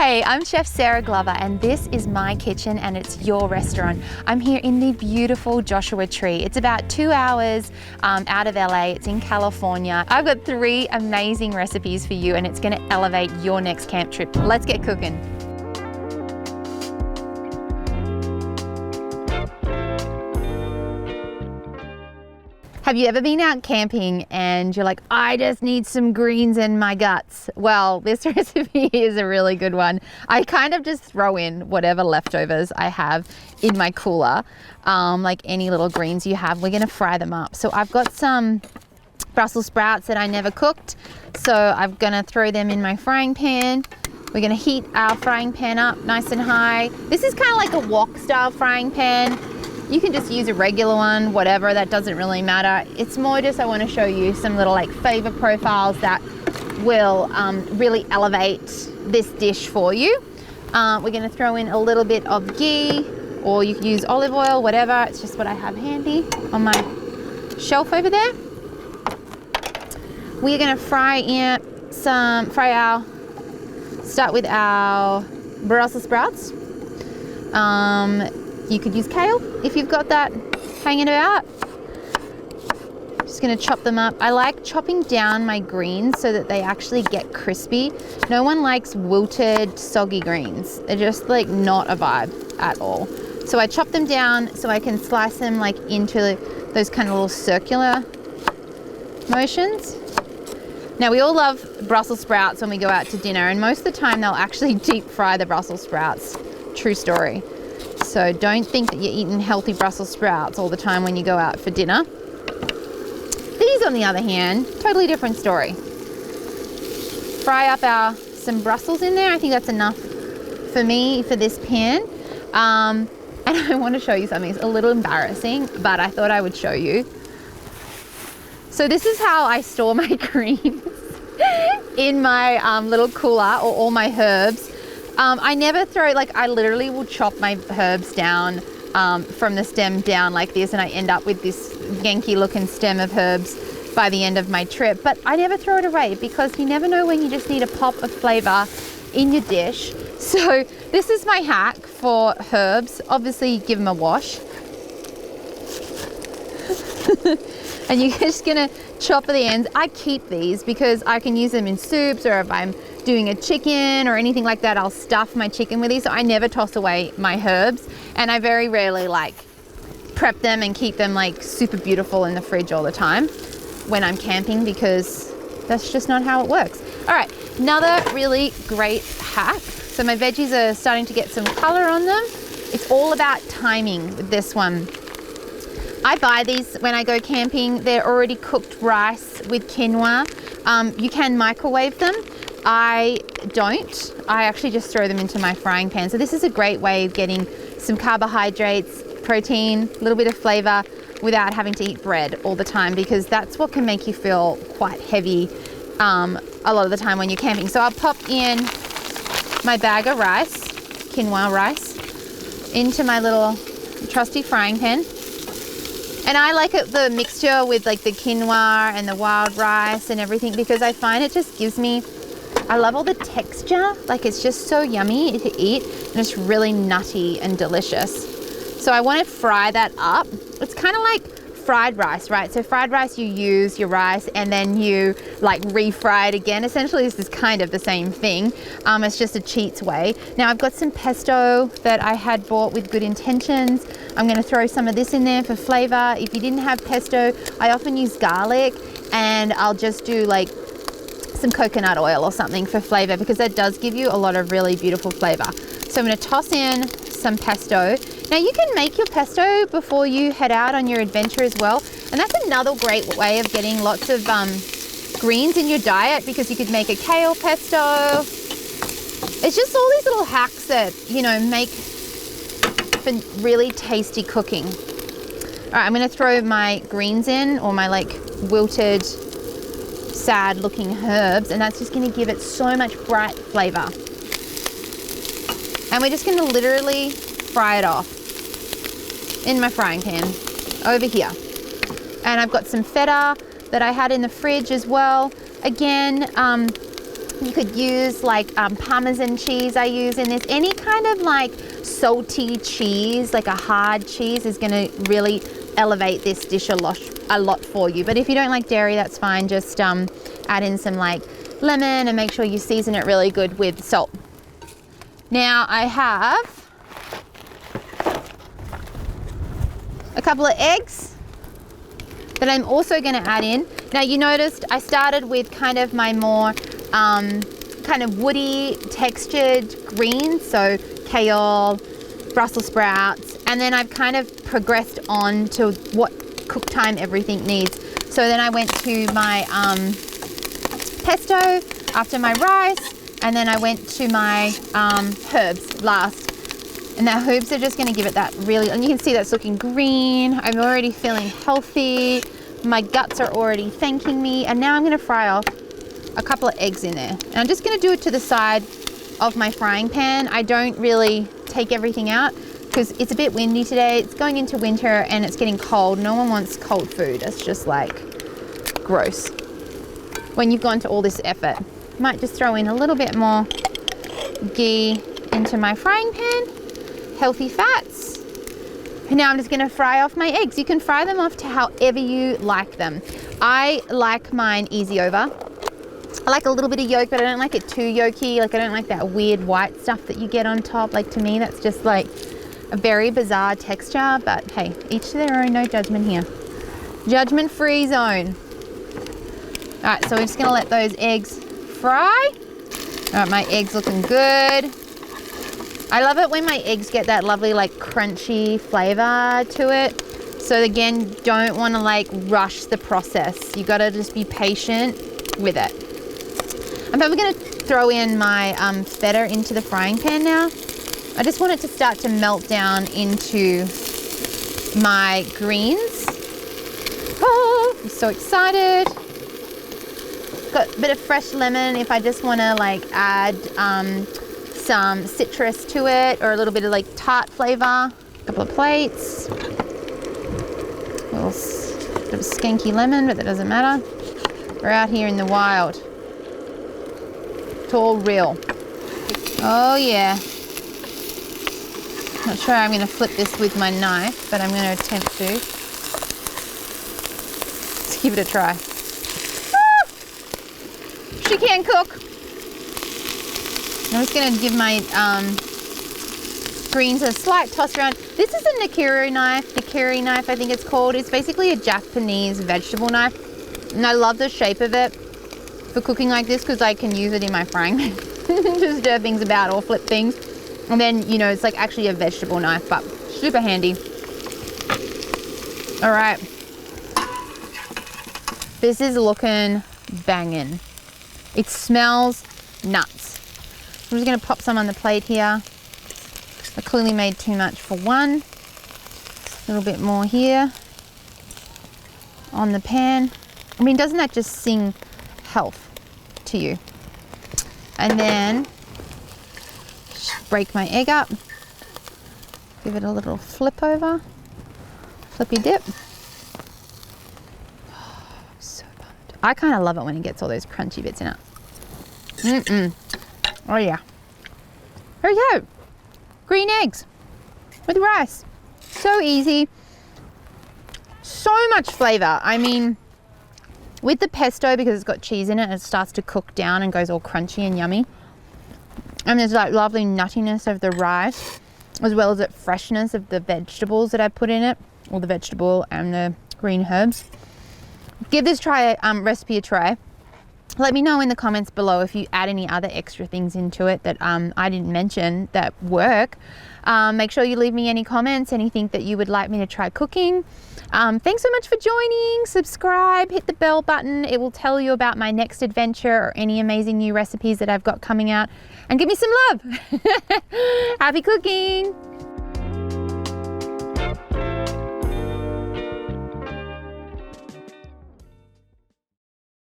Hey, I'm Chef Sarah Glover and this is my kitchen and it's your restaurant. I'm here in the beautiful Joshua Tree. It's about 2 hours out of LA. It's in California. I've got 3 amazing recipes for you and it's gonna elevate your next camp trip. Let's get cooking. Have you ever been out camping and you're like, I just need some greens in my guts? Well, this recipe is a really good one. I kind of just throw in whatever leftovers I have in my cooler, like any little greens you have. We're gonna fry them up. So I've got some Brussels sprouts that I never cooked. So I'm gonna throw them in my frying pan. We're gonna heat our frying pan up nice and high. This is kind of like a wok style frying pan. You can just use a regular one, whatever, that doesn't really matter. It's more just I want to show you some little like flavor profiles that will really elevate this dish for you. We're going to throw in a little bit of ghee, or you can use olive oil, whatever. It's just what I have handy on my shelf over there. We're going to start with our Brussels sprouts. You could use kale if you've got that hanging about. Just gonna chop them up. I like chopping down my greens so that they actually get crispy. No one likes wilted, soggy greens. They're just like not a vibe at all. So I chop them down so I can slice them like into those kind of little circular motions. Now we all love Brussels sprouts when we go out to dinner, and most of the time they'll actually deep fry the Brussels sprouts. True story. So don't think that you're eating healthy Brussels sprouts all the time when you go out for dinner. These, on the other hand, totally different story. Fry up some Brussels in there. I think that's enough for me for this pan. And I want to show you something. It's a little embarrassing, but I thought I would show you. So this is how I store my greens in my little cooler, or all my herbs. I never throw, like I literally will chop my herbs down from the stem down like this, and I end up with this Yankee looking stem of herbs by the end of my trip. But I never throw it away because you never know when you just need a pop of flavor in your dish. So this is my hack for herbs. Obviously give them a wash. And you're just gonna chop the ends. I keep these because I can use them in soups, or if I'm doing a chicken or anything like that, I'll stuff my chicken with these. So I never toss away my herbs, and I very rarely like prep them and keep them like super beautiful in the fridge all the time when I'm camping, because that's just not how it works. All right, another really great hack. So my veggies are starting to get some color on them. It's all about timing with this one. I buy these when I go camping. They're already cooked rice with quinoa. You can microwave them. I don't. I actually just throw them into my frying pan. So this is a great way of getting some carbohydrates, protein, a little bit of flavor without having to eat bread all the time, because that's what can make you feel quite heavy a lot of the time when you're camping. So I'll pop in my bag of rice, quinoa rice, into my little trusty frying pan. And I like the mixture with like the quinoa and the wild rice and everything, because I find it just gives me, I love all the texture. Like it's just so yummy to eat, and it's really nutty and delicious. So I want to fry that up. It's kind of like fried rice, right? So fried rice, you use your rice and then you like refry it again. Essentially this is kind of the same thing. It's just a cheats way. Now I've got some pesto that I had bought with good intentions. I'm going to throw some of this in there for flavor. If you didn't have pesto, I often use garlic, and I'll just do like some coconut oil or something for flavor, because that does give you a lot of really beautiful flavor. So I'm going to toss in some pesto. Now you can make your pesto before you head out on your adventure as well, and that's another great way of getting lots of greens in your diet, because you could make a kale pesto. It's just all these little hacks that, you know, make for really tasty cooking. All right, I'm going to throw my greens in, or my like wilted, sad looking herbs, and that's just going to give it so much bright flavor. And we're just going to literally fry it off in my frying pan over here. And I've got some feta that I had in the fridge as well. Again, You could use like Parmesan cheese I use in this. Any kind of like salty cheese, like a hard cheese, is gonna really elevate this dish a lot for you. But if you don't like dairy, that's fine. Just add in some like lemon and make sure you season it really good with salt. Now I have a couple of eggs that I'm also going to add in. Now you noticed I started with kind of my more kind of woody textured greens, so kale, Brussels sprouts, and then I've kind of progressed on to what cook time everything needs. So then I went to my pesto after my rice, and then I went to my herbs last. And the herbs are just going to give it that really, and you can see that's looking green. I'm already feeling healthy. My guts are already thanking me. And now I'm going to fry off a couple of eggs in there. And I'm just going to do it to the side of my frying pan. I don't really take everything out because it's a bit windy today. It's going into winter and it's getting cold. No one wants cold food. It's just like gross. When you've gone to all this effort, might just throw in a little bit more ghee into my frying pan. Healthy fats. And now I'm just going to fry off my eggs. You can fry them off to however you like them. I like mine easy over. I like a little bit of yolk, but I don't like it too yolky. Like I don't like that weird white stuff that you get on top. Like to me, that's just like a very bizarre texture. But hey, each to their own, no judgment here. Judgment-free zone. All right, so we're just going to let those eggs fry. All right, my eggs looking good. I love it when my eggs get that lovely like crunchy flavor to it. So again, don't want to like rush the process. You got to just be patient with it. I'm probably going to throw in my feta into the frying pan now. I just want it to start to melt down into my greens. Oh, I'm so excited. Got a bit of fresh lemon if I just want to like add some citrus to it, or a little bit of like tart flavor. A couple of plates. A little bit of skanky lemon, but that doesn't matter. We're out here in the wild. It's all real. Oh yeah. Not sure I'm going to flip this with my knife, but I'm going to attempt to. Let's give it a try. Ah! She can cook. I'm just going to give my greens a slight toss around. This is a nikiri knife I think it's called. It's basically a Japanese vegetable knife. And I love the shape of it for cooking like this because I can use it in my frying pan to stir things about or flip things. And then, you know, it's like actually a vegetable knife, but super handy. All right. This is looking banging. It smells nuts. I'm just going to pop some on the plate here. I clearly made too much for one. A little bit more here on the pan. I mean, doesn't that just sing health to you? And then break my egg up. Give it a little flip over. Flippy dip. Oh, I'm so pumped. I kind of love it when it gets all those crunchy bits in it. Oh yeah. There we go. Green eggs with rice. So easy. So much flavor. I mean, with the pesto, because it's got cheese in it, it starts to cook down and goes all crunchy and yummy. And there's like lovely nuttiness of the rice, as well as the freshness of the vegetables that I put in it, or the vegetable and the green herbs. Give this recipe a try. Let me know in the comments below if you add any other extra things into it that I didn't mention that work. Make sure you leave me any comments, anything that you would like me to try cooking. Thanks so much for joining. Subscribe, hit the bell button. It will tell you about my next adventure or any amazing new recipes that I've got coming out. And give me some love. Happy cooking.